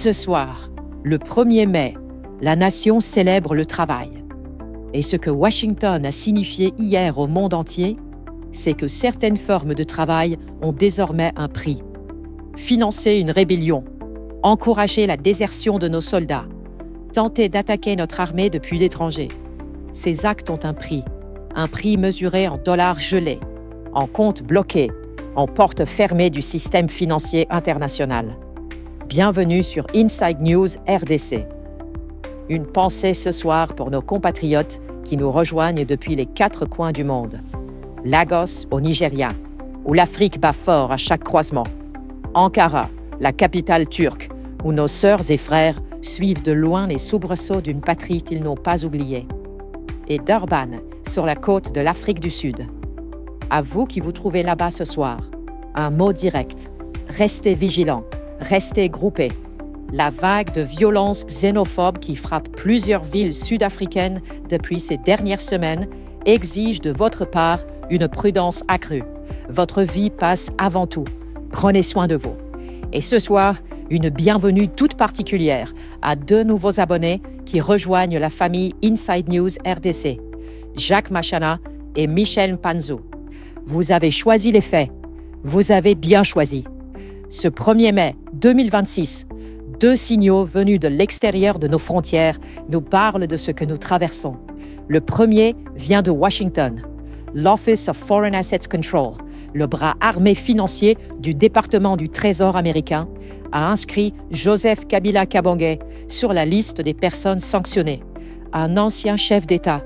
Ce soir, le 1er mai, la nation célèbre le travail. Et ce que Washington a signifié hier au monde entier, c'est que certaines formes de travail ont désormais un prix. Financer une rébellion, encourager la désertion de nos soldats, tenter d'attaquer notre armée depuis l'étranger. Ces actes ont un prix mesuré en dollars gelés, en comptes bloqués, en portes fermées du système financier international. Bienvenue sur Inside News RDC. Une pensée ce soir pour nos compatriotes qui nous rejoignent depuis les 4 coins du monde. Lagos au Nigeria, où l'Afrique bat fort à chaque croisement. Ankara, la capitale turque, où nos sœurs et frères suivent de loin les soubresauts d'une patrie qu'ils n'ont pas oubliée. Et Durban, sur la côte de l'Afrique du Sud. À vous qui vous trouvez là-bas ce soir, un mot direct. Restez vigilants, restez groupés. La vague de violence xénophobe qui frappe plusieurs villes sud-africaines depuis ces dernières semaines exige de votre part une prudence accrue. Votre vie passe avant tout. Prenez soin de vous. Et ce soir, une bienvenue toute particulière à 2 nouveaux abonnés qui rejoignent la famille Inside News RDC, Jacques Machana et Michel Panzou. Vous avez choisi les faits. Vous avez bien choisi. Ce 1er mai 2026, 2 signaux venus de l'extérieur de nos frontières nous parlent de ce que nous traversons. Le premier vient de Washington. L'Office of Foreign Assets Control, le bras armé financier du département du Trésor américain, a inscrit Joseph Kabila Kabange sur la liste des personnes sanctionnées. Un ancien chef d'État,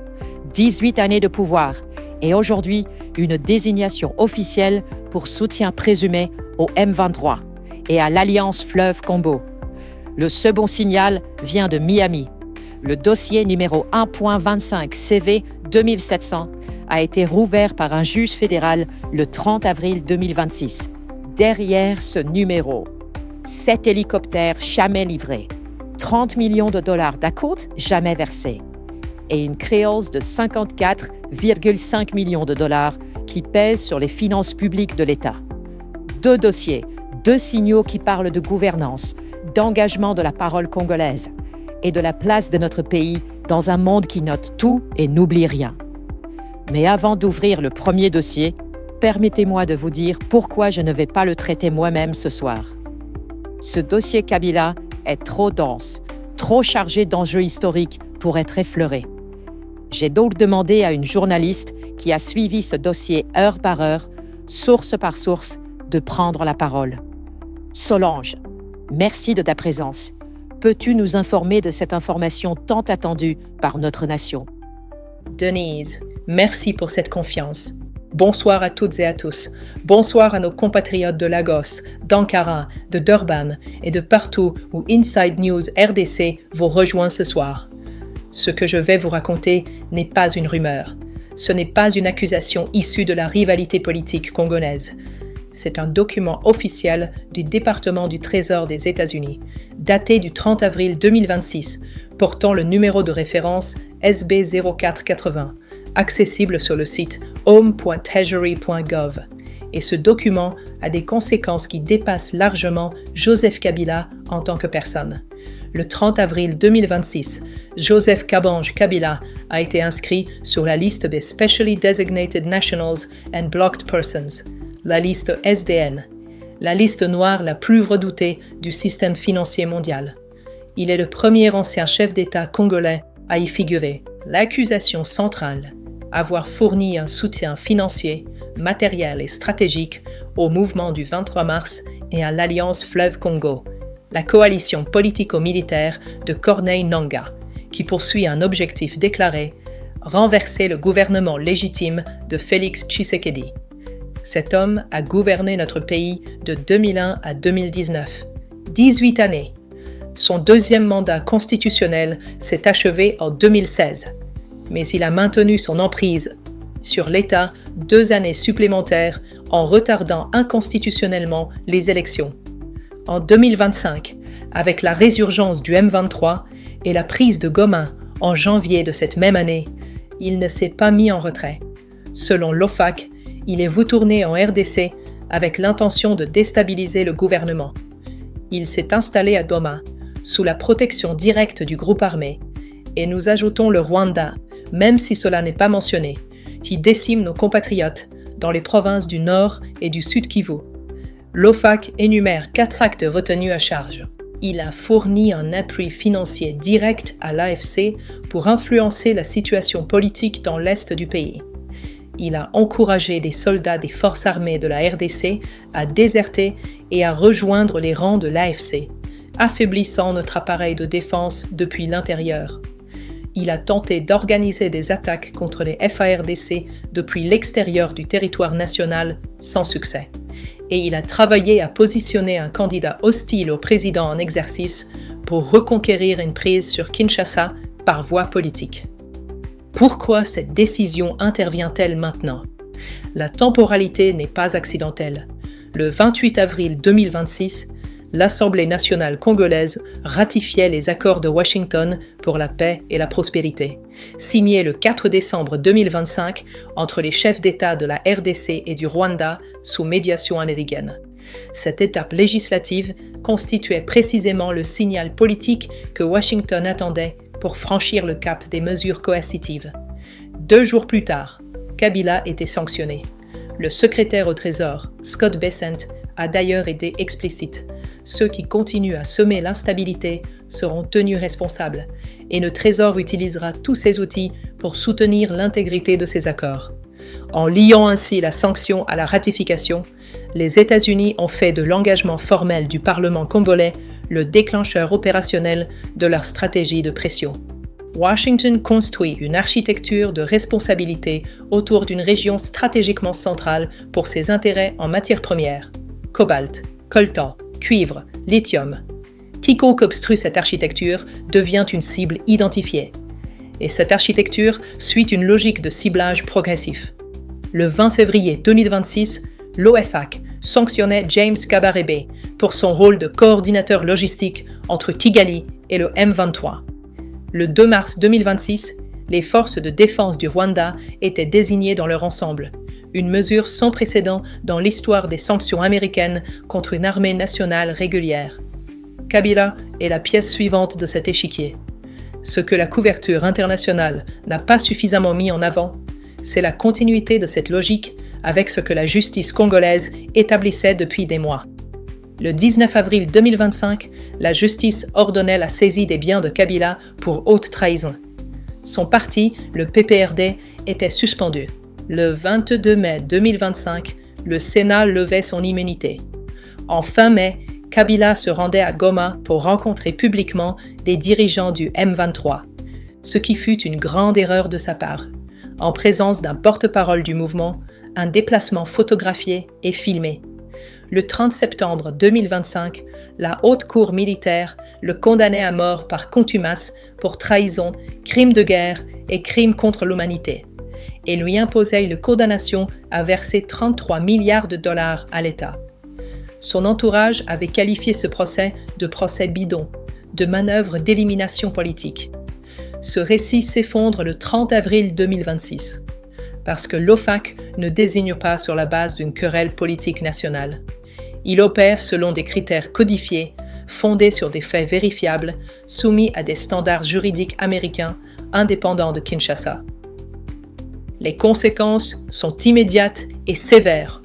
18 années de pouvoir et aujourd'hui une désignation officielle pour soutien présumé au M23 et à l'Alliance Fleuve Congo. Le second signal vient de Miami. Le dossier numéro 1.25 CV 2700 a été rouvert par un juge fédéral le 30 avril 2026. Derrière ce numéro, 7 hélicoptères jamais livrés, 30 millions de dollars d'acompte jamais versés et une créance de 54,5 millions de dollars qui pèse sur les finances publiques de l'État. 2 dossiers, 2 signaux qui parlent de gouvernance, d'engagement de la parole congolaise et de la place de notre pays dans un monde qui note tout et n'oublie rien. Mais avant d'ouvrir le premier dossier, permettez-moi de vous dire pourquoi je ne vais pas le traiter moi-même ce soir. Ce dossier Kabila est trop dense, trop chargé d'enjeux historiques pour être effleuré. J'ai donc demandé à une journaliste qui a suivi ce dossier heure par heure, source par source, de prendre la parole. Solange, merci de ta présence. Peux-tu nous informer de cette information tant attendue par notre nation? Denise, merci pour cette confiance. Bonsoir à toutes et à tous. Bonsoir à nos compatriotes de Lagos, d'Ankara, de Durban et de partout où Inside News RDC vous rejoint ce soir. Ce que je vais vous raconter n'est pas une rumeur. Ce n'est pas une accusation issue de la rivalité politique congolaise. C'est un document officiel du département du Trésor des États-Unis, daté du 30 avril 2026, portant le numéro de référence SB 0480, accessible sur le site home.treasury.gov. Et ce document a des conséquences qui dépassent largement Joseph Kabila en tant que personne. Le 30 avril 2026, Joseph Kabange Kabila a été inscrit sur la liste des Specially Designated Nationals and Blocked Persons, la liste SDN, la liste noire la plus redoutée du système financier mondial. Il est le premier ancien chef d'État congolais à y figurer. L'accusation centrale, avoir fourni un soutien financier, matériel et stratégique au mouvement du 23 mars et à l'Alliance Fleuve Congo, la coalition politico-militaire de Corneille Nangaa, qui poursuit un objectif déclaré, renverser le gouvernement légitime de Félix Tshisekedi. Cet homme a gouverné notre pays de 2001 à 2019. 18 années. Son 2e mandat constitutionnel s'est achevé en 2016. Mais il a maintenu son emprise sur l'État 2 années supplémentaires en retardant inconstitutionnellement les élections. En 2025, avec la résurgence du M23 et la prise de Goma en janvier de cette même année, il ne s'est pas mis en retrait. Selon l'OFAC, il est retourné en RDC avec l'intention de déstabiliser le gouvernement. Il s'est installé à Doma, sous la protection directe du groupe armé. Et nous ajoutons le Rwanda, même si cela n'est pas mentionné, qui décime nos compatriotes dans les provinces du Nord et du Sud Kivu. L'OFAC énumère 4 actes retenus à charge. Il a fourni un appui financier direct à l'AFC pour influencer la situation politique dans l'est du pays. Il a encouragé des soldats des forces armées de la RDC à déserter et à rejoindre les rangs de l'AFC, affaiblissant notre appareil de défense depuis l'intérieur. Il a tenté d'organiser des attaques contre les FARDC depuis l'extérieur du territoire national sans succès. Et il a travaillé à positionner un candidat hostile au président en exercice pour reconquérir une prise sur Kinshasa par voie politique. Pourquoi cette décision intervient-elle maintenant? La temporalité n'est pas accidentelle. Le 28 avril 2026, l'Assemblée nationale congolaise ratifiait les accords de Washington pour la paix et la prospérité, signés le 4 décembre 2025 entre les chefs d'État de la RDC et du Rwanda sous médiation américaine. Cette étape législative constituait précisément le signal politique que Washington attendait pour franchir le cap des mesures coercitives. 2 jours plus tard, Kabila était sanctionné. Le secrétaire au Trésor, Scott Bessent, a d'ailleurs été explicite. Ceux qui continuent à semer l'instabilité seront tenus responsables et le Trésor utilisera tous ses outils pour soutenir l'intégrité de ces accords. En liant ainsi la sanction à la ratification, les États-Unis ont fait de l'engagement formel du Parlement congolais le déclencheur opérationnel de leur stratégie de pression. Washington construit une architecture de responsabilité autour d'une région stratégiquement centrale pour ses intérêts en matières premières, cobalt, coltan, cuivre, lithium. Quiconque obstrue cette architecture devient une cible identifiée. Et cette architecture suit une logique de ciblage progressif. Le 20 février 2026, l'OFAC sanctionnait James Kabarebe pour son rôle de coordinateur logistique entre Kigali et le M23. Le 2 mars 2026, les forces de défense du Rwanda étaient désignées dans leur ensemble, une mesure sans précédent dans l'histoire des sanctions américaines contre une armée nationale régulière. Kabila est la pièce suivante de cet échiquier. Ce que la couverture internationale n'a pas suffisamment mis en avant, c'est la continuité de cette logique avec ce que la justice congolaise établissait depuis des mois. Le 19 avril 2025, la justice ordonnait la saisie des biens de Kabila pour haute trahison. Son parti, le PPRD, était suspendu. Le 22 mai 2025, le Sénat levait son immunité. En fin mai, Kabila se rendait à Goma pour rencontrer publiquement des dirigeants du M23, ce qui fut une grande erreur de sa part, en présence d'un porte-parole du mouvement, un déplacement photographié et filmé. Le 30 septembre 2025, la Haute Cour militaire le condamnait à mort par contumace pour trahison, crime de guerre et crime contre l'humanité, et lui imposait une condamnation à verser 33 milliards de dollars à l'État. Son entourage avait qualifié ce procès de procès bidon, de manœuvre d'élimination politique. Ce récit s'effondre le 30 avril 2026, parce que l'OFAC ne désigne pas sur la base d'une querelle politique nationale. Il opère selon des critères codifiés, fondés sur des faits vérifiables, soumis à des standards juridiques américains indépendants de Kinshasa. Les conséquences sont immédiates et sévères.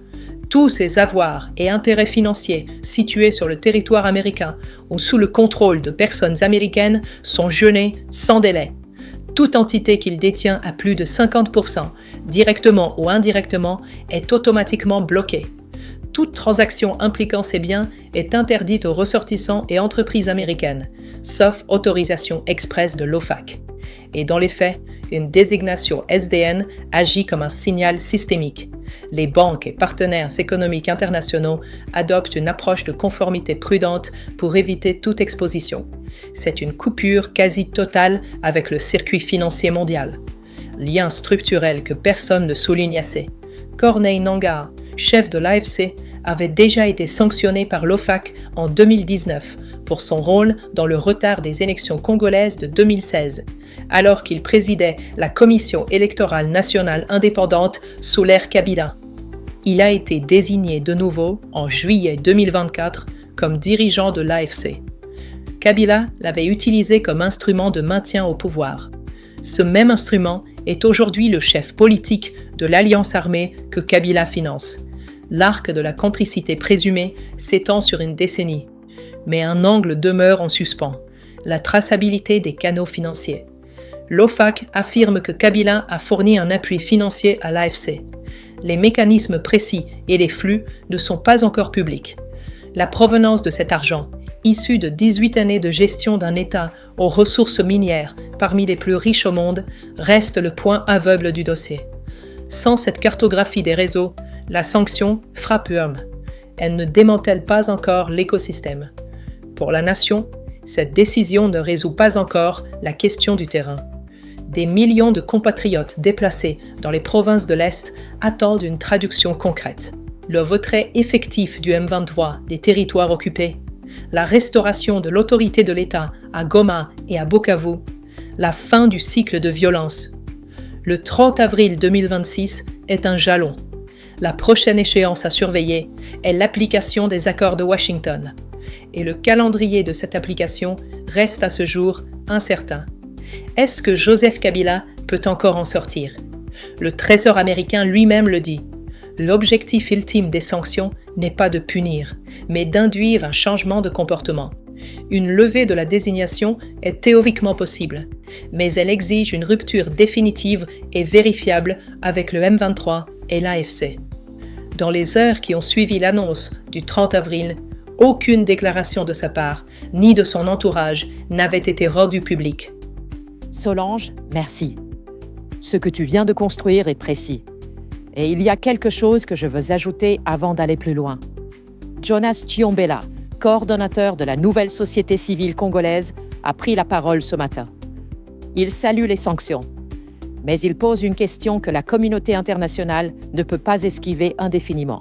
Tous ces avoirs et intérêts financiers situés sur le territoire américain ou sous le contrôle de personnes américaines sont gelés sans délai. Toute entité qu'il détient à plus de 50%, directement ou indirectement, est automatiquement bloquée. Toute transaction impliquant ces biens est interdite aux ressortissants et entreprises américaines, sauf autorisation expresse de l'OFAC. Et dans les faits, une désignation SDN agit comme un signal systémique. Les banques et partenaires économiques internationaux adoptent une approche de conformité prudente pour éviter toute exposition. C'est une coupure quasi totale avec le circuit financier mondial. Lien structurel que personne ne souligne assez. Corneille Nangaa, chef de l'AFC, avait déjà été sanctionné par l'OFAC en 2019 pour son rôle dans le retard des élections congolaises de 2016, alors qu'il présidait la Commission électorale nationale indépendante sous l'ère Kabila. Il a été désigné de nouveau en juillet 2024 comme dirigeant de l'AFC. Kabila l'avait utilisé comme instrument de maintien au pouvoir. Ce même instrument est aujourd'hui le chef politique de l'alliance armée que Kabila finance. L'arc de la complicité présumée s'étend sur une décennie, mais un angle demeure en suspens, la traçabilité des canaux financiers. L'OFAC affirme que Kabila a fourni un appui financier à l'AFC. Les mécanismes précis et les flux ne sont pas encore publics. La provenance de cet argent, issu de 18 années de gestion d'un État aux ressources minières parmi les plus riches au monde, reste le point aveugle du dossier. Sans cette cartographie des réseaux, la sanction frappe Urm. Elle ne démantèle pas encore l'écosystème. Pour la nation, cette décision ne résout pas encore la question du terrain. Des millions de compatriotes déplacés dans les provinces de l'Est attendent une traduction concrète. Le retrait effectif du M23 des territoires occupés, la restauration de l'autorité de l'État à Goma et à Bukavu, la fin du cycle de violence. Le 30 avril 2026 est un jalon. La prochaine échéance à surveiller est l'application des accords de Washington. Et le calendrier de cette application reste à ce jour incertain. Est-ce que Joseph Kabila peut encore en sortir? Le Trésor américain lui-même le dit. L'objectif ultime des sanctions n'est pas de punir, mais d'induire un changement de comportement. Une levée de la désignation est théoriquement possible, mais elle exige une rupture définitive et vérifiable avec le M23 et l'AFC. Dans les heures qui ont suivi l'annonce du 30 avril, aucune déclaration de sa part, ni de son entourage, n'avait été rendue publique. Solange, merci. Ce que tu viens de construire est précis. Et il y a quelque chose que je veux ajouter avant d'aller plus loin. Jonas Chiombela, coordonnateur de la nouvelle société civile congolaise, a pris la parole ce matin. Il salue les sanctions, mais il pose une question que la communauté internationale ne peut pas esquiver indéfiniment.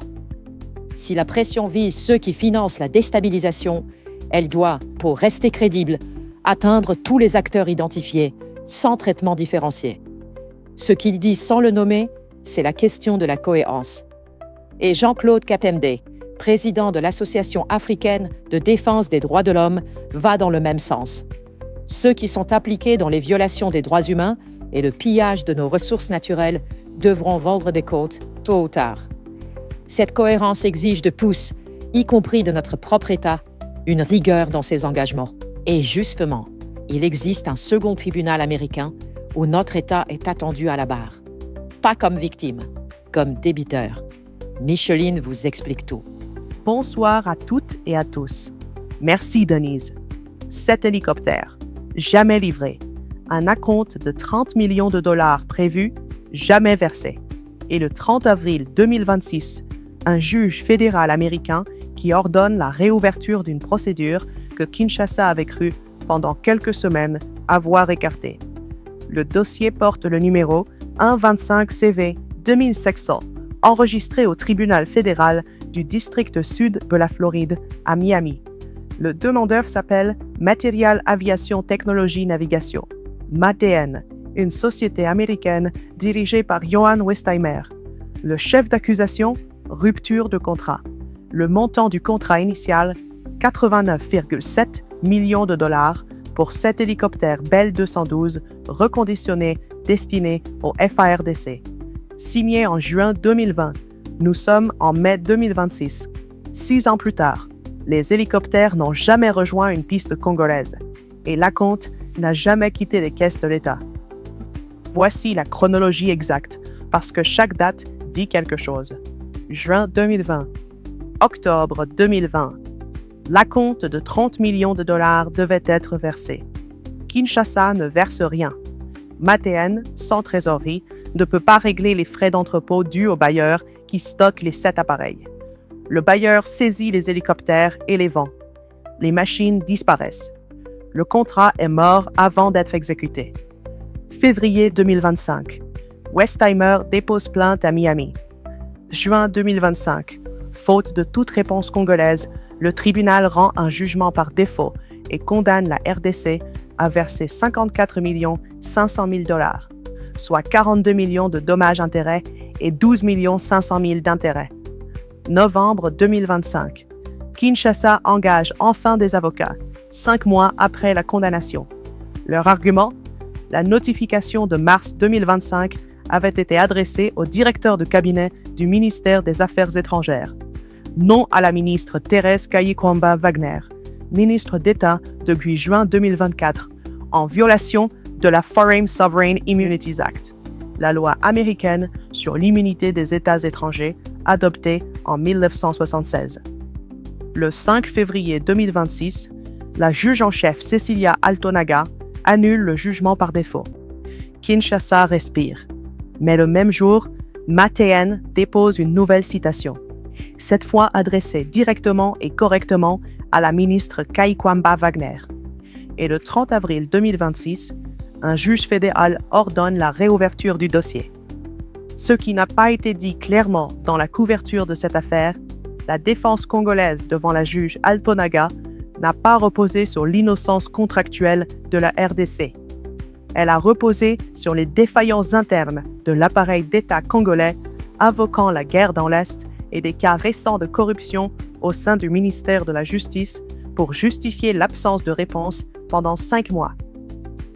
Si la pression vise ceux qui financent la déstabilisation, elle doit, pour rester crédible, atteindre tous les acteurs identifiés, sans traitement différencié. Ce qu'il dit sans le nommer, c'est la question de la cohérence. Et Jean-Claude Kapembe, président de l'Association africaine de défense des droits de l'homme, va dans le même sens. Ceux qui sont impliqués dans les violations des droits humains et le pillage de nos ressources naturelles devront vendre des côtes tôt ou tard. Cette cohérence exige de tous, y compris de notre propre État, une rigueur dans ses engagements. Et justement, il existe un second tribunal américain où notre État est attendu à la barre. Pas comme victime, comme débiteur. Micheline vous explique tout. Bonsoir à toutes et à tous. Merci Denise. 7 hélicoptères, jamais livrés. Un acompte de 30 millions de dollars prévu, jamais versé. Et le 30 avril 2026, un juge fédéral américain qui ordonne la réouverture d'une procédure que Kinshasa avait cru pendant quelques semaines avoir écartée. Le dossier porte le numéro 125 CV 2600, enregistré au tribunal fédéral du district sud de la Floride, à Miami. Le demandeur s'appelle Material Aviation Technology Navigation, MATN, une société américaine dirigée par Johan Westheimer. Le chef d'accusation, rupture de contrat. Le montant du contrat initial, 89,7 millions de dollars pour 7 hélicoptères Bell 212 reconditionnés destinés au FARDC. Signé en juin 2020, nous sommes en mai 2026. 6 ans plus tard, les hélicoptères n'ont jamais rejoint une piste congolaise et l'acompte n'a jamais quitté les caisses de l'État. Voici la chronologie exacte, parce que chaque date dit quelque chose. Juin 2020. Octobre 2020. L'acompte de 30 millions de dollars devait être versé. Kinshasa ne verse rien. MATN, sans trésorerie, ne peut pas régler les frais d'entrepôt dus au bailleur qui stocke les 7 appareils. Le bailleur saisit les hélicoptères et les vend. Les machines disparaissent. Le contrat est mort avant d'être exécuté. Février 2025. Westheimer dépose plainte à Miami. Juin 2025. Faute de toute réponse congolaise, le tribunal rend un jugement par défaut et condamne la RDC à verser 54 500 000 dollars, soit 42 millions de dommages-intérêts et 12 500 000 d'intérêts. Novembre 2025. Kinshasa engage enfin des avocats. 5 mois après la condamnation. Leur argument? La notification de mars 2025 avait été adressée au directeur de cabinet du ministère des Affaires étrangères, non à la ministre Thérèse Kayikwamba-Wagner, ministre d'État depuis juin 2024, en violation de la Foreign Sovereign Immunities Act, la loi américaine sur l'immunité des États étrangers adoptée en 1976. Le 5 février 2026, la juge en chef Cecilia Altonaga annule le jugement par défaut. Kinshasa respire. Mais le même jour, Mathéen dépose une nouvelle citation, cette fois adressée directement et correctement à la ministre Kayikwamba-Wagner. Et le 30 avril 2026, un juge fédéral ordonne la réouverture du dossier. Ce qui n'a pas été dit clairement dans la couverture de cette affaire, la défense congolaise devant la juge Altonaga n'a pas reposé sur l'innocence contractuelle de la RDC. Elle a reposé sur les défaillances internes de l'appareil d'État congolais, invoquant la guerre dans l'Est et des cas récents de corruption au sein du ministère de la Justice pour justifier l'absence de réponse pendant 5 mois.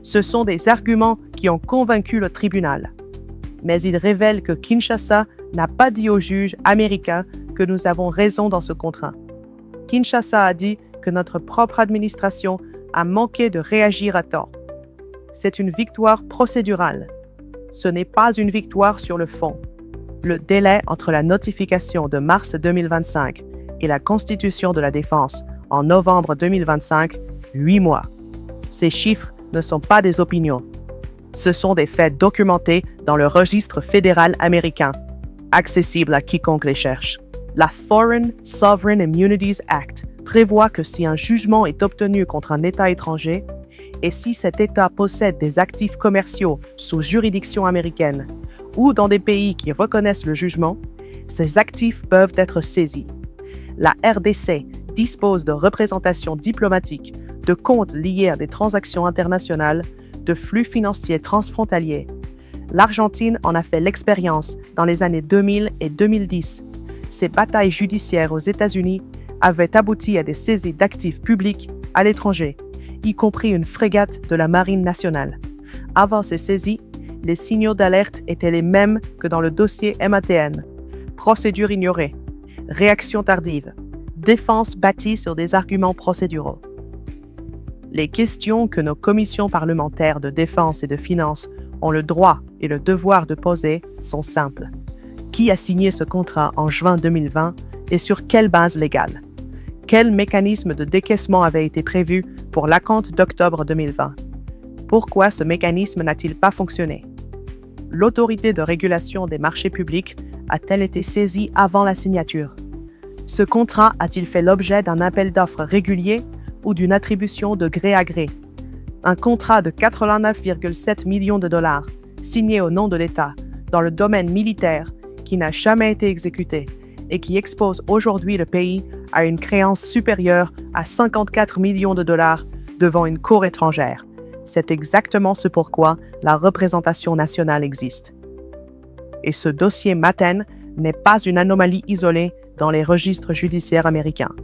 Ce sont des arguments qui ont convaincu le tribunal. Mais ils révèlent que Kinshasa n'a pas dit aux juges américains que nous avons raison dans ce contrat. Kinshasa a dit que notre propre administration a manqué de réagir à temps. C'est une victoire procédurale. Ce n'est pas une victoire sur le fond. Le délai entre la notification de mars 2025 et la constitution de la défense en novembre 2025, 8 mois. Ces chiffres ne sont pas des opinions. Ce sont des faits documentés dans le registre fédéral américain, accessible à quiconque les cherche. La Foreign Sovereign Immunities Act prévoit que si un jugement est obtenu contre un État étranger et si cet État possède des actifs commerciaux sous juridiction américaine ou dans des pays qui reconnaissent le jugement, ces actifs peuvent être saisis. La RDC dispose de représentations diplomatiques, de comptes liés à des transactions internationales, de flux financiers transfrontaliers. L'Argentine en a fait l'expérience dans les années 2000 et 2010. Ces batailles judiciaires aux États-Unis avaient abouti à des saisies d'actifs publics à l'étranger, y compris une frégate de la Marine nationale. Avant ces saisies, les signaux d'alerte étaient les mêmes que dans le dossier Mathéen. Procédure ignorée, réaction tardive, défense bâtie sur des arguments procéduraux. Les questions que nos commissions parlementaires de défense et de finances ont le droit et le devoir de poser sont simples. Qui a signé ce contrat en juin 2020 et sur quelle base légale? Quel mécanisme de décaissement avait été prévu pour l'acompte d'octobre 2020? Pourquoi ce mécanisme n'a-t-il pas fonctionné? L'autorité de régulation des marchés publics a-t-elle été saisie avant la signature? Ce contrat a-t-il fait l'objet d'un appel d'offres régulier ou d'une attribution de gré à gré? Un contrat de 89,7 millions de dollars, signé au nom de l'État, dans le domaine militaire, qui n'a jamais été exécuté et qui expose aujourd'hui le pays à une créance supérieure à 54 millions de dollars devant une cour étrangère. C'est exactement ce pourquoi la représentation nationale existe. Et ce dossier Mathéen n'est pas une anomalie isolée dans les registres judiciaires américains.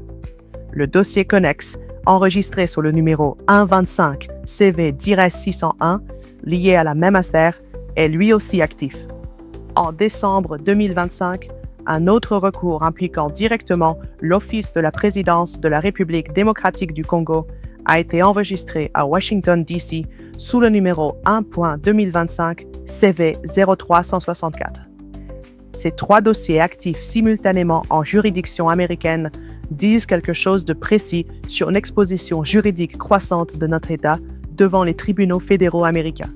Le dossier connexe, enregistré sous le numéro 125 CV-601, lié à la même affaire, est lui aussi actif. En décembre 2025, un autre recours impliquant directement l'Office de la présidence de la République démocratique du Congo a été enregistré à Washington, D.C. sous le numéro 1.2025 CV-0364. Ces 3 dossiers actifs simultanément en juridiction américaine disent quelque chose de précis sur une exposition juridique croissante de notre État devant les tribunaux fédéraux américains.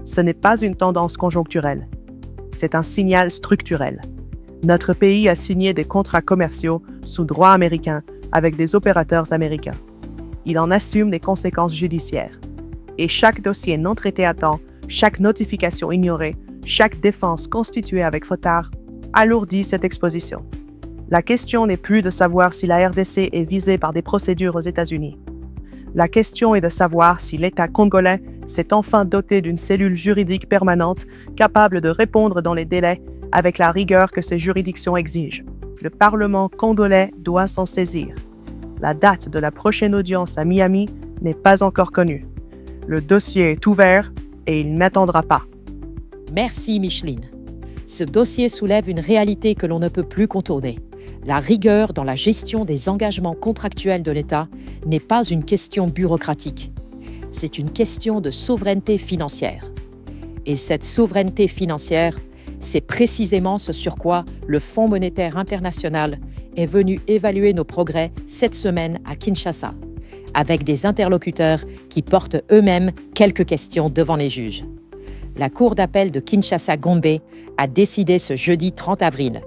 Ce n'est pas une tendance conjoncturelle, c'est un signal structurel. Notre pays a signé des contrats commerciaux sous droit américain avec des opérateurs américains. Il en assume les conséquences judiciaires. Et chaque dossier non traité à temps, chaque notification ignorée, chaque défense constituée avec retard alourdit cette exposition. La question n'est plus de savoir si la RDC est visée par des procédures aux États-Unis. La question est de savoir si l'État congolais s'est enfin doté d'une cellule juridique permanente capable de répondre dans les délais avec la rigueur que ces juridictions exigent. Le Parlement congolais doit s'en saisir. La date de la prochaine audience à Miami n'est pas encore connue. Le dossier est ouvert et il n'attendra pas. Merci Micheline. Ce dossier soulève une réalité que l'on ne peut plus contourner. La rigueur dans la gestion des engagements contractuels de l'État n'est pas une question bureaucratique. C'est une question de souveraineté financière. Et cette souveraineté financière, c'est précisément ce sur quoi le Fonds monétaire international est venu évaluer nos progrès cette semaine à Kinshasa, avec des interlocuteurs qui portent eux-mêmes quelques questions devant les juges. La Cour d'appel de Kinshasa-Gombe a décidé ce jeudi 30 avril.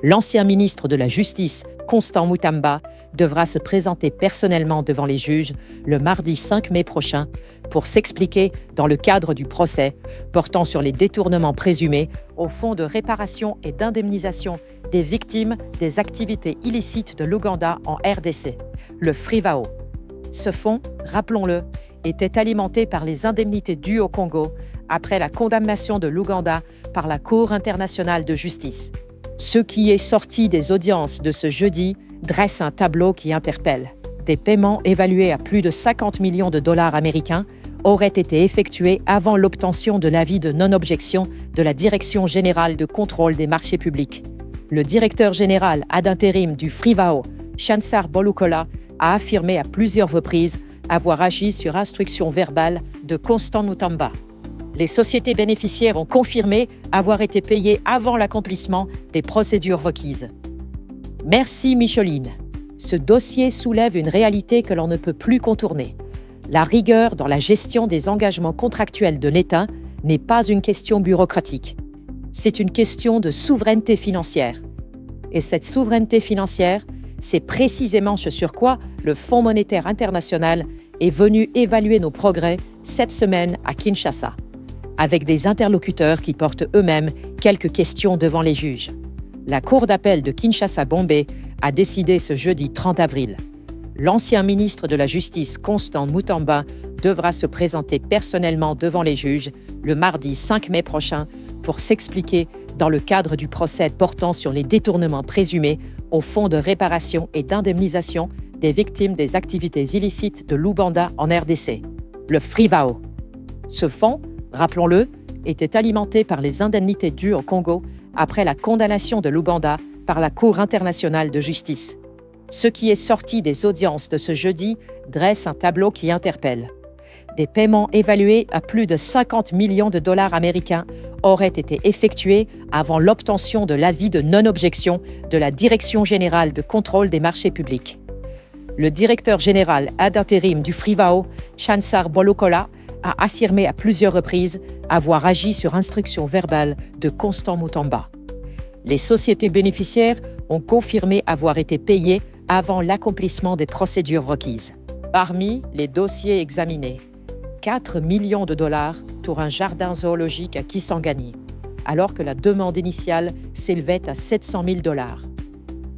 L'ancien ministre de la Justice, Constant Mutamba, devra se présenter personnellement devant les juges le mardi 5 mai prochain pour s'expliquer dans le cadre du procès portant sur les détournements présumés au Fonds de réparation et d'indemnisation des victimes des activités illicites de l'Ouganda en RDC, le FRIVAO. Ce fonds, rappelons-le, était alimenté par les indemnités dues au Congo après la condamnation de l'Ouganda par la Cour internationale de justice. Ce qui est sorti des audiences de ce jeudi dresse un tableau qui interpelle. Des paiements évalués à plus de 50 millions de dollars américains auraient été effectués avant l'obtention de l'avis de non-objection de la Direction générale de contrôle des marchés publics. Le directeur général ad intérim du FRIVAO, Chansar Bolukola, a affirmé à plusieurs reprises avoir agi sur instruction verbale de Constant Mutamba. Les sociétés bénéficiaires ont confirmé avoir été payées avant l'accomplissement des procédures requises. Merci Micheline. Ce dossier soulève une réalité que l'on ne peut plus contourner. La rigueur dans la gestion des engagements contractuels de l'État n'est pas une question bureaucratique. C'est une question de souveraineté financière. Et cette souveraineté financière, c'est précisément ce sur quoi le Fonds monétaire international est venu évaluer nos progrès cette semaine à Kinshasa, avec des interlocuteurs qui portent eux-mêmes quelques questions devant les juges. La Cour d'appel de Kinshasa-Gombe a décidé ce jeudi 30 avril. L'ancien ministre de la Justice, Constant Mutamba, devra se présenter personnellement devant les juges le mardi 5 mai prochain pour s'expliquer dans le cadre du procès portant sur les détournements présumés au Fonds de réparation et d'indemnisation des victimes des activités illicites de l'Ouganda en RDC, le FRIVAO. Ce fonds, rappelons-le, était alimenté par les indemnités dues au Congo après la condamnation de l'Ouganda par la Cour internationale de justice. Ce qui est sorti des audiences de ce jeudi dresse un tableau qui interpelle. Des paiements évalués à plus de 50 millions de dollars américains auraient été effectués avant l'obtention de l'avis de non-objection de la Direction générale de contrôle des marchés publics. Le directeur général ad intérim du FRIVAO, Chansar Bolukola, a affirmé à plusieurs reprises avoir agi sur instruction verbale de Constant Mutamba. Les sociétés bénéficiaires ont confirmé avoir été payées avant l'accomplissement des procédures requises. Parmi les dossiers examinés, 4 millions de dollars pour un jardin zoologique à Kisangani, alors que la demande initiale s'élevait à 700 000 dollars.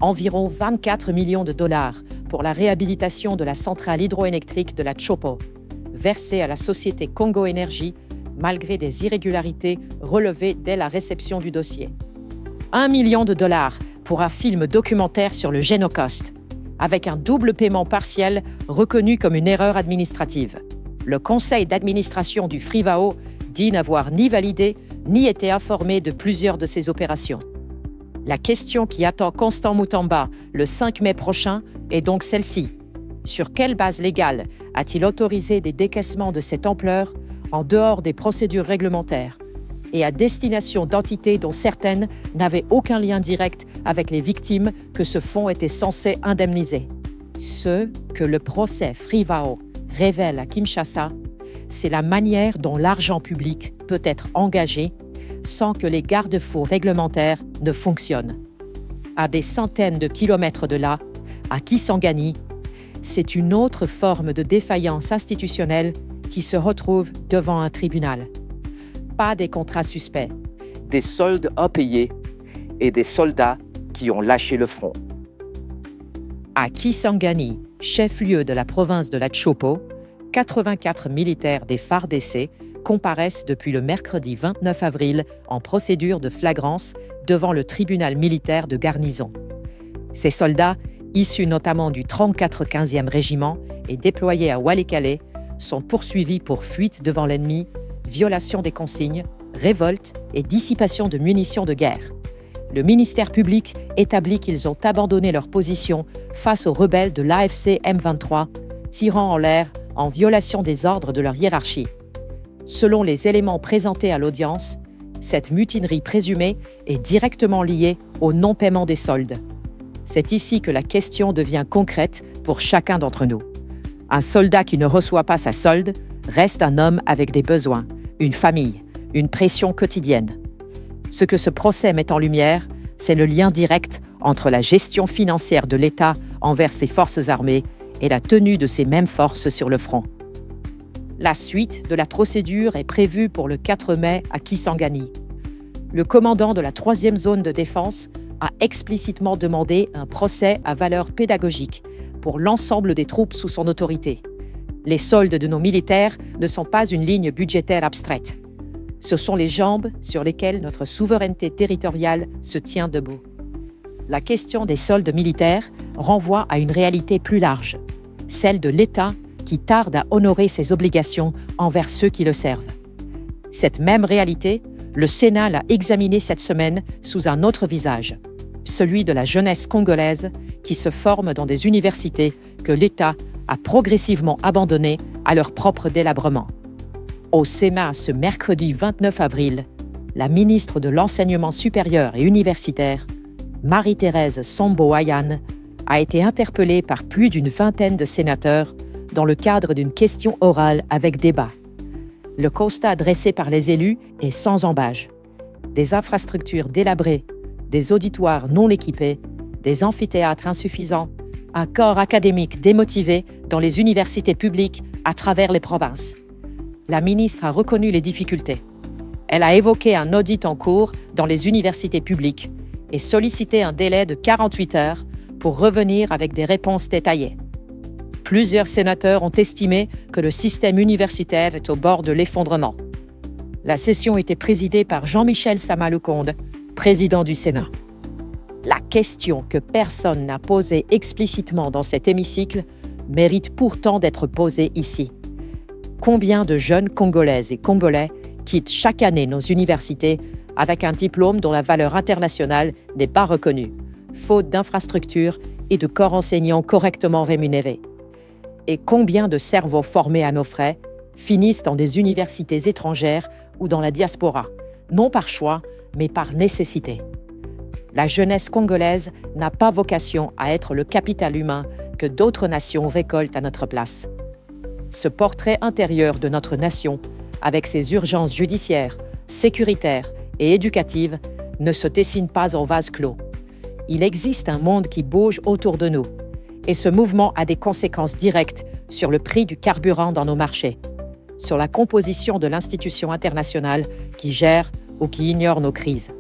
Environ 24 millions de dollars pour la réhabilitation de la centrale hydroélectrique de la Tshopo, versée à la société Congo Énergie, malgré des irrégularités relevées dès la réception du dossier. 1 million de dollars pour un film documentaire sur le Génocoste, avec un double paiement partiel reconnu comme une erreur administrative. Le conseil d'administration du FRIVAO dit n'avoir ni validé ni été informé de plusieurs de ces opérations. La question qui attend Constant Mutamba le 5 mai prochain est donc celle-ci. Sur quelle base légale a-t-il autorisé des décaissements de cette ampleur en dehors des procédures réglementaires et à destination d'entités dont certaines n'avaient aucun lien direct avec les victimes que ce fonds était censé indemniser? Ce que le procès FRIVAO révèle à Kinshasa, c'est la manière dont l'argent public peut être engagé sans que les garde-fous réglementaires ne fonctionnent. À des centaines de kilomètres de là, à Kisangani, c'est une autre forme de défaillance institutionnelle qui se retrouve devant un tribunal. Pas des contrats suspects, des soldes impayés et des soldats qui ont lâché le front. À Kisangani, chef-lieu de la province de la Tshopo, 84 militaires des FARDC comparaissent depuis le mercredi 29 avril en procédure de flagrance devant le tribunal militaire de garnison. Ces soldats issus notamment du 34 15e régiment et déployés à Walikale, sont poursuivis pour fuite devant l'ennemi, violation des consignes, révolte et dissipation de munitions de guerre. Le ministère public établit qu'ils ont abandonné leur position face aux rebelles de l'AFC M23, tirant en l'air en violation des ordres de leur hiérarchie. Selon les éléments présentés à l'audience, cette mutinerie présumée est directement liée au non-paiement des soldes. C'est ici que la question devient concrète pour chacun d'entre nous. Un soldat qui ne reçoit pas sa solde reste un homme avec des besoins, une famille, une pression quotidienne. Ce que ce procès met en lumière, c'est le lien direct entre la gestion financière de l'État envers ses forces armées et la tenue de ces mêmes forces sur le front. La suite de la procédure est prévue pour le 4 mai à Kisangani. Le commandant de la 3e zone de défense a explicitement demandé un procès à valeur pédagogique pour l'ensemble des troupes sous son autorité. Les soldes de nos militaires ne sont pas une ligne budgétaire abstraite. Ce sont les jambes sur lesquelles notre souveraineté territoriale se tient debout. La question des soldes militaires renvoie à une réalité plus large, celle de l'État qui tarde à honorer ses obligations envers ceux qui le servent. Cette même réalité, le Sénat l'a examinée cette semaine sous un autre visage, celui de la jeunesse congolaise qui se forme dans des universités que l'État a progressivement abandonnées à leur propre délabrement. Au Sénat, ce mercredi 29 avril, la ministre de l'Enseignement supérieur et universitaire, Marie-Thérèse Sombo-Ayane, a été interpellée par plus d'une vingtaine de sénateurs dans le cadre d'une question orale avec débat. Le constat dressé par les élus est sans ambages. Des infrastructures délabrées, des auditoires non équipés, des amphithéâtres insuffisants, un corps académique démotivé dans les universités publiques à travers les provinces. La ministre a reconnu les difficultés. Elle a évoqué un audit en cours dans les universités publiques et sollicité un délai de 48 heures pour revenir avec des réponses détaillées. Plusieurs sénateurs ont estimé que le système universitaire est au bord de l'effondrement. La session était présidée par Jean-Michel Sama-Lukonde, président du Sénat. La question que personne n'a posée explicitement dans cet hémicycle mérite pourtant d'être posée ici. Combien de jeunes Congolaises et Congolais quittent chaque année nos universités avec un diplôme dont la valeur internationale n'est pas reconnue, faute d'infrastructures et de corps enseignants correctement rémunérés? Et combien de cerveaux formés à nos frais finissent dans des universités étrangères ou dans la diaspora, non par choix, mais par nécessité? La jeunesse congolaise n'a pas vocation à être le capital humain que d'autres nations récoltent à notre place. Ce portrait intérieur de notre nation, avec ses urgences judiciaires, sécuritaires et éducatives, ne se dessine pas en vase clos. Il existe un monde qui bouge autour de nous, et ce mouvement a des conséquences directes sur le prix du carburant dans nos marchés, sur la composition de l'institution internationale qui gère ou qui ignore nos crises.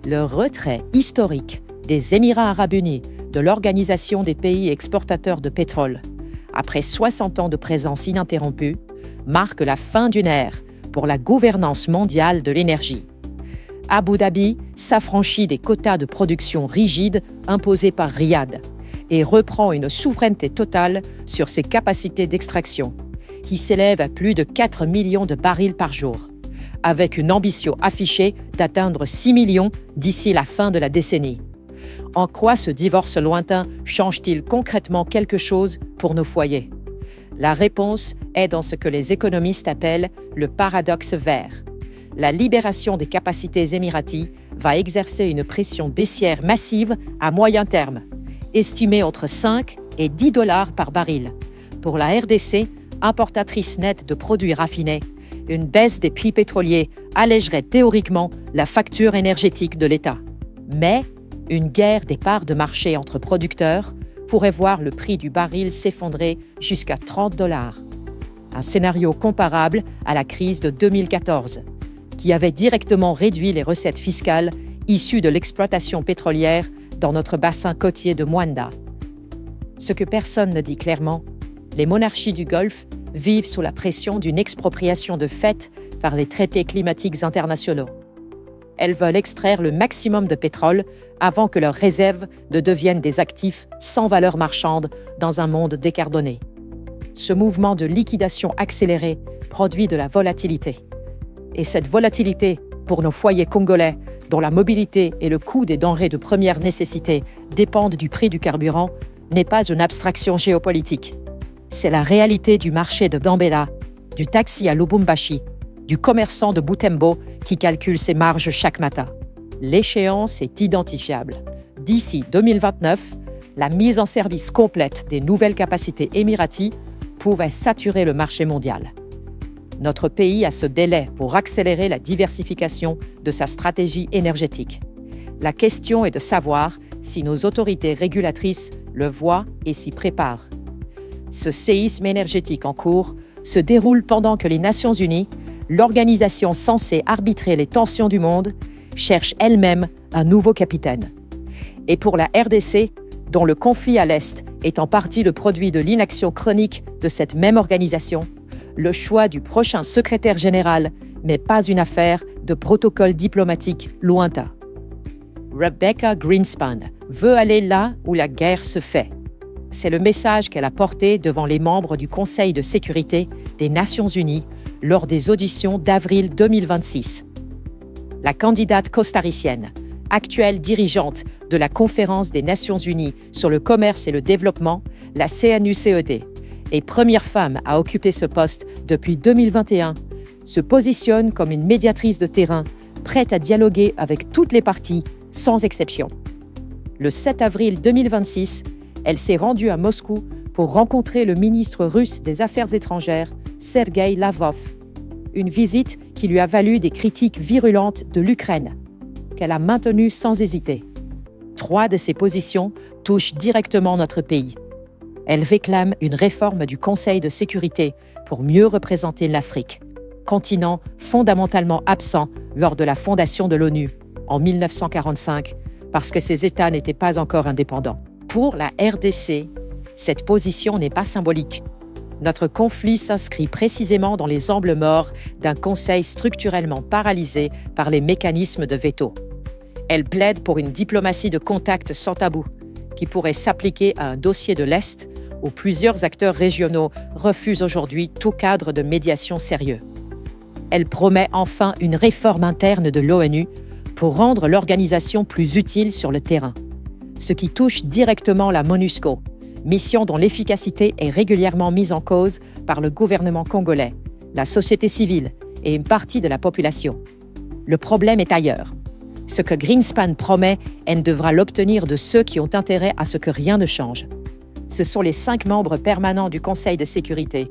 Le retrait historique des Émirats arabes unis de l'Organisation des pays exportateurs de pétrole, après 60 ans de présence ininterrompue, marque la fin d'une ère pour la gouvernance mondiale de l'énergie. Abu Dhabi s'affranchit des quotas de production rigides imposés par Riyad et reprend une souveraineté totale sur ses capacités d'extraction, qui s'élèvent à plus de 4 millions de barils par jour, avec une ambition affichée d'atteindre 6 millions d'ici la fin de la décennie. En quoi ce divorce lointain change-t-il concrètement quelque chose pour nos foyers? La réponse est dans ce que les économistes appellent le paradoxe vert. La libération des capacités émiraties va exercer une pression baissière massive à moyen terme, estimée entre 5 et 10 $ par baril. Pour la RDC, importatrice nette de produits raffinés, une baisse des prix pétroliers allégerait théoriquement la facture énergétique de l'État. Mais une guerre des parts de marché entre producteurs pourrait voir le prix du baril s'effondrer jusqu'à 30 $. Un scénario comparable à la crise de 2014, qui avait directement réduit les recettes fiscales issues de l'exploitation pétrolière dans notre bassin côtier de Mwanda. Ce que personne ne dit clairement, les monarchies du Golfe vivent sous la pression d'une expropriation de fait par les traités climatiques internationaux. Elles veulent extraire le maximum de pétrole avant que leurs réserves ne deviennent des actifs sans valeur marchande dans un monde décarboné. Ce mouvement de liquidation accélérée produit de la volatilité. Et cette volatilité, pour nos foyers congolais, dont la mobilité et le coût des denrées de première nécessité dépendent du prix du carburant, n'est pas une abstraction géopolitique. C'est la réalité du marché de Gambela, du taxi à Lubumbashi, du commerçant de Butembo qui calcule ses marges chaque matin. L'échéance est identifiable. D'ici 2029, la mise en service complète des nouvelles capacités émiraties pourrait saturer le marché mondial. Notre pays a ce délai pour accélérer la diversification de sa stratégie énergétique. La question est de savoir si nos autorités régulatrices le voient et s'y préparent. Ce séisme énergétique en cours se déroule pendant que les Nations Unies, l'organisation censée arbitrer les tensions du monde, cherche elle-même un nouveau capitaine. Et pour la RDC, dont le conflit à l'Est est en partie le produit de l'inaction chronique de cette même organisation, le choix du prochain secrétaire général n'est pas une affaire de protocole diplomatique lointain. Rebecca Greenspan veut aller là où la guerre se fait. C'est le message qu'elle a porté devant les membres du Conseil de sécurité des Nations Unies lors des auditions d'avril 2026. La candidate costaricienne, actuelle dirigeante de la Conférence des Nations Unies sur le commerce et le développement, la CNUCED, et première femme à occuper ce poste depuis 2021, se positionne comme une médiatrice de terrain, prête à dialoguer avec toutes les parties, sans exception. Le 7 avril 2026, elle s'est rendue à Moscou pour rencontrer le ministre russe des Affaires étrangères, Sergueï Lavrov. Une visite qui lui a valu des critiques virulentes de l'Ukraine, qu'elle a maintenues sans hésiter. 3 de ses positions touchent directement notre pays. Elle réclame une réforme du Conseil de sécurité pour mieux représenter l'Afrique, continent fondamentalement absent lors de la fondation de l'ONU en 1945, parce que ces États n'étaient pas encore indépendants. Pour la RDC, cette position n'est pas symbolique. Notre conflit s'inscrit précisément dans les angles morts d'un Conseil structurellement paralysé par les mécanismes de veto. Elle plaide pour une diplomatie de contact sans tabou, qui pourrait s'appliquer à un dossier de l'Est où plusieurs acteurs régionaux refusent aujourd'hui tout cadre de médiation sérieux. Elle promet enfin une réforme interne de l'ONU pour rendre l'organisation plus utile sur le terrain, ce qui touche directement la MONUSCO, mission dont l'efficacité est régulièrement mise en cause par le gouvernement congolais, la société civile et une partie de la population. Le problème est ailleurs. Ce que Greenspan promet, elle devra l'obtenir de ceux qui ont intérêt à ce que rien ne change. Ce sont les 5 membres permanents du Conseil de sécurité,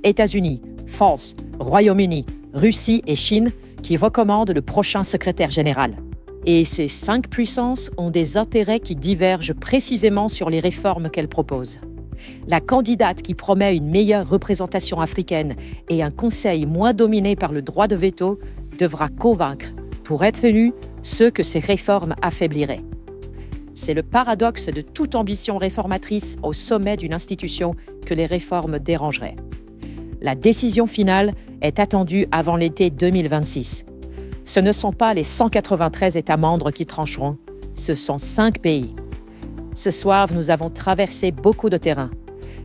États-Unis, France, Royaume-Uni, Russie et Chine, qui recommandent le prochain secrétaire général. Et ces 5 puissances ont des intérêts qui divergent précisément sur les réformes qu'elles proposent. La candidate qui promet une meilleure représentation africaine et un conseil moins dominé par le droit de veto devra convaincre, pour être élue, ceux que ces réformes affaibliraient. C'est le paradoxe de toute ambition réformatrice au sommet d'une institution que les réformes dérangeraient. La décision finale est attendue avant l'été 2026. Ce ne sont pas les 193 États membres qui trancheront, ce sont 5 pays. Ce soir, nous avons traversé beaucoup de terrain.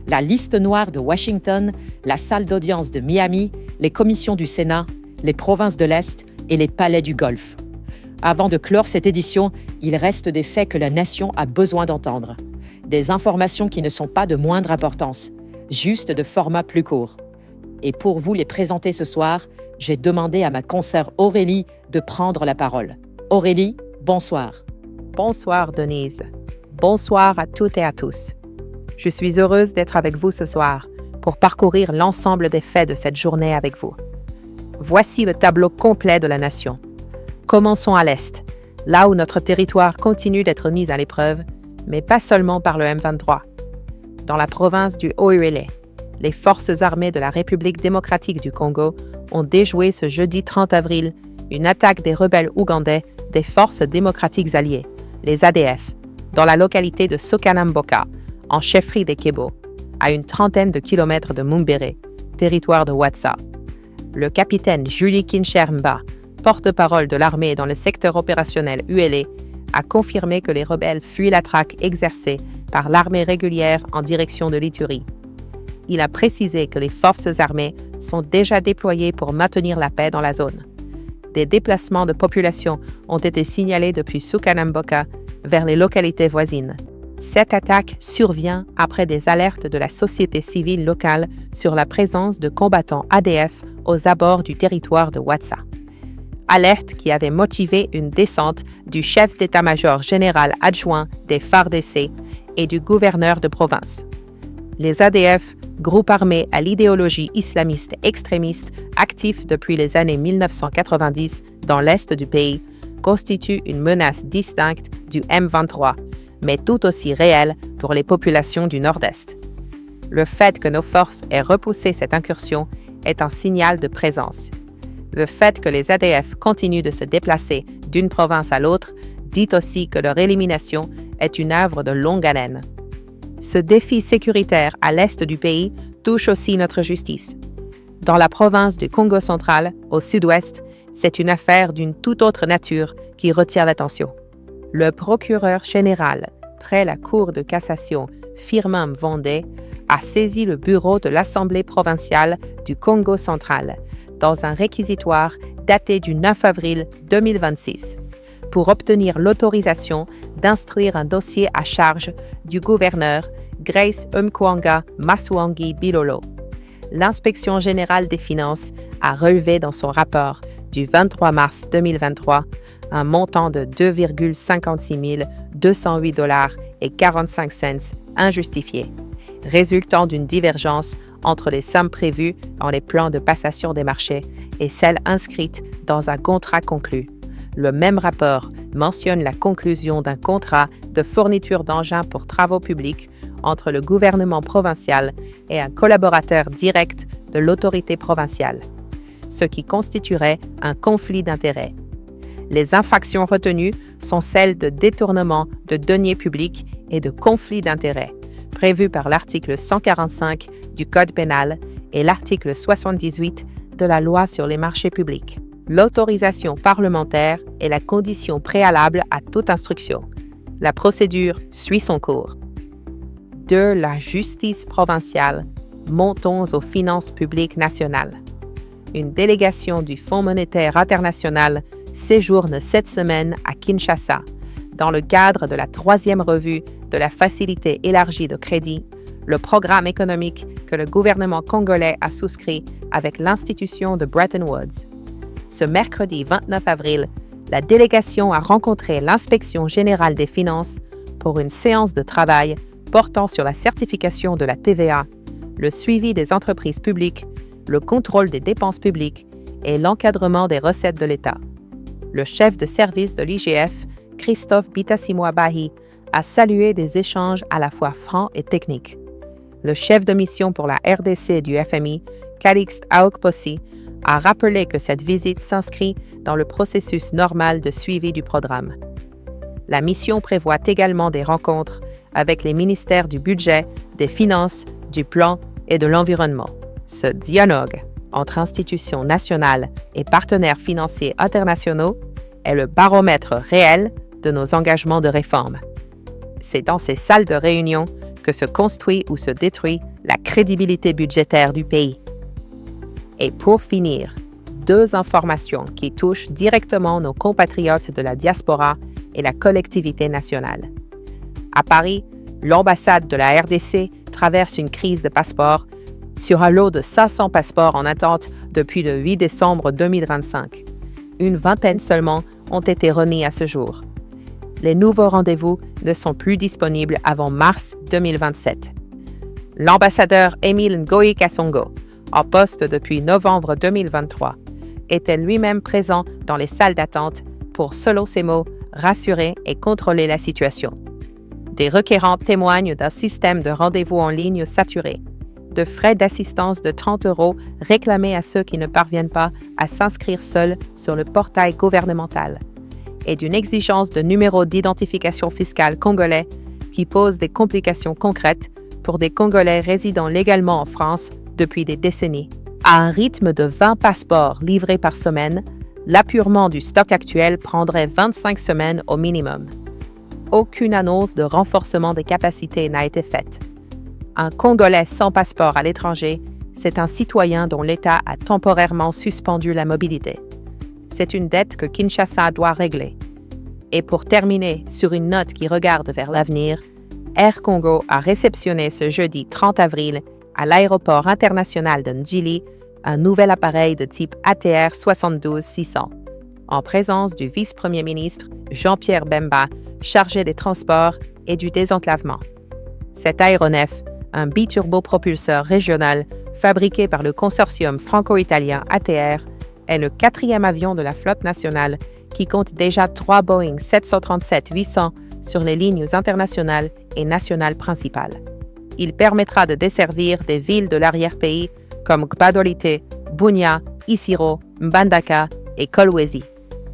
La liste noire de Washington, la salle d'audience de Miami, les commissions du Sénat, les provinces de l'Est et les palais du Golfe. Avant de clore cette édition, il reste des faits que la nation a besoin d'entendre. Des informations qui ne sont pas de moindre importance, juste de format plus court. Et pour vous les présenter ce soir, j'ai demandé à ma consoeur Aurélie de prendre la parole. Aurélie, bonsoir. Bonsoir Denise. Bonsoir à toutes et à tous. Je suis heureuse d'être avec vous ce soir pour parcourir l'ensemble des faits de cette journée avec vous. Voici le tableau complet de la nation. Commençons à l'Est, là où notre territoire continue d'être mis à l'épreuve, mais pas seulement par le M23. Dans la province du Haut-Uélé, les forces armées de la République démocratique du Congo ont déjoué ce jeudi 30 avril une attaque des rebelles ougandais des forces démocratiques alliées, les ADF, dans la localité de Sokanamboka, en chefferie des Kébo, à une trentaine de kilomètres de Mumbere, territoire de Watsa. Le capitaine Julie Kinshemba, porte-parole de l'armée dans le secteur opérationnel ULA, a confirmé que les rebelles fuient la traque exercée par l'armée régulière en direction de l'Ituri. Il a précisé que les forces armées sont déjà déployées pour maintenir la paix dans la zone. Des déplacements de population ont été signalés depuis Sukanamboka vers les localités voisines. Cette attaque survient après des alertes de la société civile locale sur la présence de combattants ADF aux abords du territoire de Watsa. Alerte qui avait motivé une descente du chef d'état-major général adjoint des FARDC et du gouverneur de province. Les ADF, groupe armé à l'idéologie islamiste extrémiste actif depuis les années 1990 dans l'est du pays, constituent une menace distincte du M23, mais tout aussi réelle pour les populations du Nord-Est. Le fait que nos forces aient repoussé cette incursion est un signal de présence. Le fait que les ADF continuent de se déplacer d'une province à l'autre dit aussi que leur élimination est une œuvre de longue haleine. Ce défi sécuritaire à l'est du pays touche aussi notre justice. Dans la province du Congo central, au sud-ouest, c'est une affaire d'une toute autre nature qui retient l'attention. Le procureur général près la Cour de cassation, Firmin Vendée, a saisi le bureau de l'Assemblée provinciale du Congo central dans un réquisitoire daté du 9 avril 2026 pour obtenir l'autorisation d'instruire un dossier à charge du gouverneur Grace Umkwanga Maswangi Bilolo. L'Inspection générale des finances a relevé dans son rapport du 23 mars 2023 un montant de 2,56 208 $ et 45 cents injustifié, résultant d'une divergence entre les sommes prévues dans les plans de passation des marchés et celles inscrites dans un contrat conclu. Le même rapport mentionne la conclusion d'un contrat de fourniture d'engins pour travaux publics entre le gouvernement provincial et un collaborateur direct de l'autorité provinciale, ce qui constituerait un conflit d'intérêts. Les infractions retenues sont celles de détournement de deniers publics et de conflit d'intérêts, prévues par l'article 145 du Code pénal et l'article 78 de la Loi sur les marchés publics. L'autorisation parlementaire est la condition préalable à toute instruction. La procédure suit son cours. De la justice provinciale, montons aux finances publiques nationales. Une délégation du Fonds monétaire international séjourne cette semaine à Kinshasa, dans le cadre de la 3e revue de la Facilité élargie de crédit, le programme économique que le gouvernement congolais a souscrit avec l'institution de Bretton Woods. Ce mercredi 29 avril, la délégation a rencontré l'Inspection générale des finances pour une séance de travail portant sur la certification de la TVA, le suivi des entreprises publiques, le contrôle des dépenses publiques et l'encadrement des recettes de l'État. Le chef de service de l'IGF, Christophe Bitassimwa-Bahi, a salué des échanges à la fois francs et techniques. Le chef de mission pour la RDC du FMI, Calixte Aokposi, a rappelé que cette visite s'inscrit dans le processus normal de suivi du programme. La mission prévoit également des rencontres avec les ministères du Budget, des Finances, du Plan et de l'Environnement. Ce dialogue entre institutions nationales et partenaires financiers internationaux est le baromètre réel de nos engagements de réforme. C'est dans ces salles de réunion que se construit ou se détruit la crédibilité budgétaire du pays. Et pour finir, 2 informations qui touchent directement nos compatriotes de la diaspora et la collectivité nationale. À Paris, l'ambassade de la RDC traverse une crise de passeports sur un lot de 500 passeports en attente depuis le 8 décembre 2025. Une vingtaine seulement ont été remis à ce jour. Les nouveaux rendez-vous ne sont plus disponibles avant mars 2027. L'ambassadeur Émile Ngoyi Kasongo, en poste depuis novembre 2023, était lui-même présent dans les salles d'attente pour, selon ses mots, rassurer et contrôler la situation. Des requérants témoignent d'un système de rendez-vous en ligne saturé, de frais d'assistance de 30 € réclamés à ceux qui ne parviennent pas à s'inscrire seuls sur le portail gouvernemental, et d'une exigence de numéro d'identification fiscale congolais qui pose des complications concrètes pour des Congolais résidant légalement en France depuis des décennies. À un rythme de 20 passeports livrés par semaine, L'appurement du stock actuel prendrait 25 semaines au minimum. Aucune annonce de renforcement des capacités n'a été faite. Un Congolais sans passeport à l'étranger, c'est un citoyen dont l'État a temporairement suspendu la mobilité. C'est une dette que Kinshasa doit régler. Et pour terminer sur une note qui regarde vers l'avenir, Air Congo a réceptionné ce jeudi 30 avril à l'aéroport international de Ndjili un nouvel appareil de type ATR 72-600, en présence du vice-premier ministre Jean-Pierre Bemba, chargé des transports et du désenclavement. Cet aéronef, un biturbopropulseur régional fabriqué par le consortium franco-italien ATR, est le 4e avion de la flotte nationale qui compte déjà 3 Boeing 737-800 sur les lignes internationales et nationales principales. Il permettra de desservir des villes de l'arrière-pays comme Gbadolite, Bunia, Isiro, Mbandaka et Kolwezi.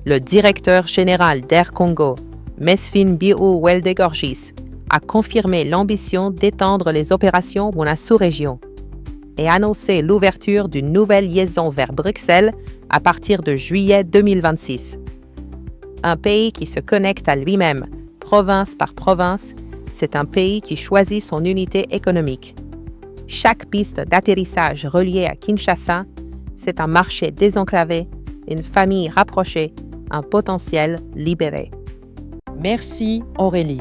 Le directeur général d'Air Congo, Mesfin Biou Weldegorgis, a confirmé l'ambition d'étendre les opérations pour la sous-région et annoncé l'ouverture d'une nouvelle liaison vers Bruxelles à partir de juillet 2026. Un pays qui se connecte à lui-même, province par province, c'est un pays qui choisit son unité économique. Chaque piste d'atterrissage reliée à Kinshasa, c'est un marché désenclavé, une famille rapprochée, un potentiel libéré. Merci Aurélie.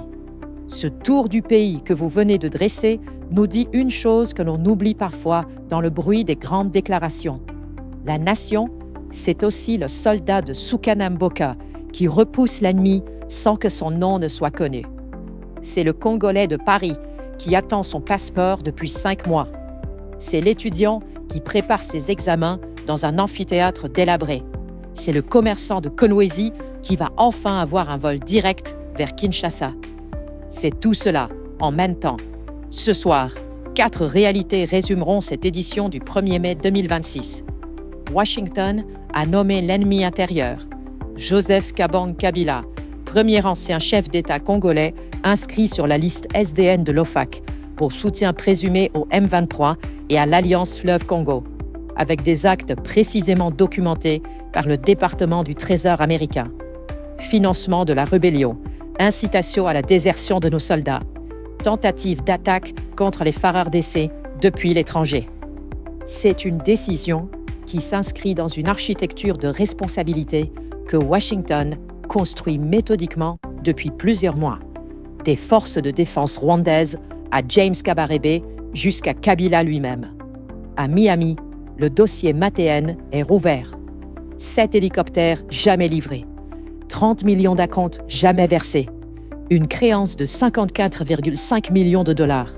Ce tour du pays que vous venez de dresser nous dit une chose que l'on oublie parfois dans le bruit des grandes déclarations. La nation, c'est aussi le soldat de Soukhana Mboka qui repousse l'ennemi sans que son nom ne soit connu. C'est le Congolais de Paris qui attend son passeport depuis 5 mois. C'est l'étudiant qui prépare ses examens dans un amphithéâtre délabré. C'est le commerçant de Kolwezi qui va enfin avoir un vol direct vers Kinshasa. C'est tout cela en même temps. Ce soir, 4 réalités résumeront cette édition du 1er mai 2026. Washington a nommé l'ennemi intérieur, Joseph Kabang Kabila, premier ancien chef d'État congolais inscrit sur la liste SDN de l'OFAC pour soutien présumé au M23 et à l'Alliance Fleuve Congo, avec des actes précisément documentés par le département du Trésor américain. Financement de la rébellion, incitation à la désertion de nos soldats, tentative d'attaque contre les FARDC depuis l'étranger. C'est une décision qui s'inscrit dans une architecture de responsabilité que Washington construit méthodiquement depuis plusieurs mois, des forces de défense rwandaises à James Kabarebe jusqu'à Kabila lui-même. À Miami, le dossier Mathéen est rouvert. 7 hélicoptères jamais livrés, 30 millions d'acomptes jamais versés, une créance de 54,5 millions de dollars.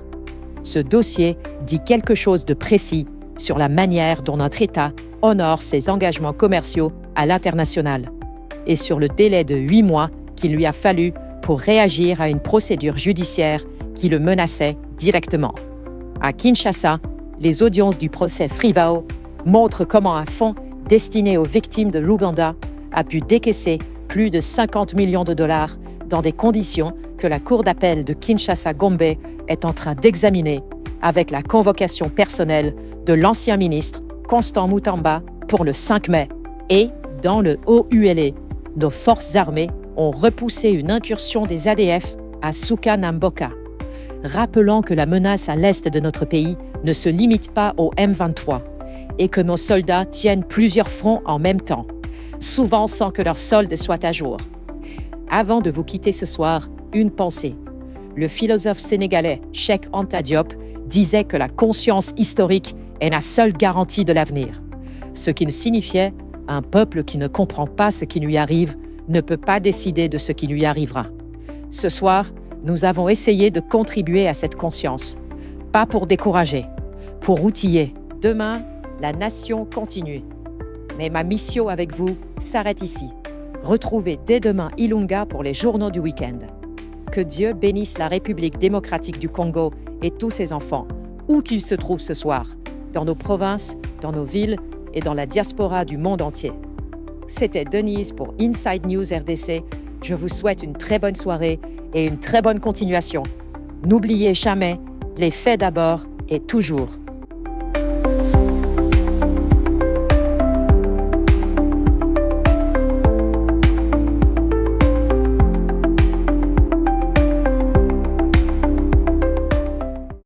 Ce dossier dit quelque chose de précis sur la manière dont notre État honore ses engagements commerciaux à l'international et sur le délai de 8 mois qu'il lui a fallu pour réagir à une procédure judiciaire qui le menaçait directement. À Kinshasa, les audiences du procès Frivao montrent comment un fonds destiné aux victimes de l'Ouganda a pu décaisser plus de 50 millions de dollars dans des conditions que la Cour d'appel de Kinshasa-Gombe est en train d'examiner avec la convocation personnelle de l'ancien ministre Constant Mutamba pour le 5 mai. Et, dans le Haut-Uélé, nos forces armées ont repoussé une incursion des ADF à Soukhana Mboka. Rappelons que la menace à l'est de notre pays ne se limite pas au M23 et que nos soldats tiennent plusieurs fronts en même temps, souvent sans que leur solde soit à jour. Avant de vous quitter ce soir, une pensée. Le philosophe sénégalais Cheikh Anta Diop disait que la conscience historique est la seule garantie de l'avenir. Ce qui signifiait un peuple qui ne comprend pas ce qui lui arrive ne peut pas décider de ce qui lui arrivera. Ce soir, nous avons essayé de contribuer à cette conscience, pas pour décourager, pour outiller. Demain, la nation continue. Mais ma mission avec vous s'arrête ici. Retrouvez dès demain Ilunga pour les journaux du week-end. Que Dieu bénisse la République démocratique du Congo et tous ses enfants, où qu'ils se trouvent ce soir, dans nos provinces, dans nos villes et dans la diaspora du monde entier. C'était Denise pour Inside News RDC. Je vous souhaite une très bonne soirée et une très bonne continuation. N'oubliez jamais, les faits d'abord et toujours.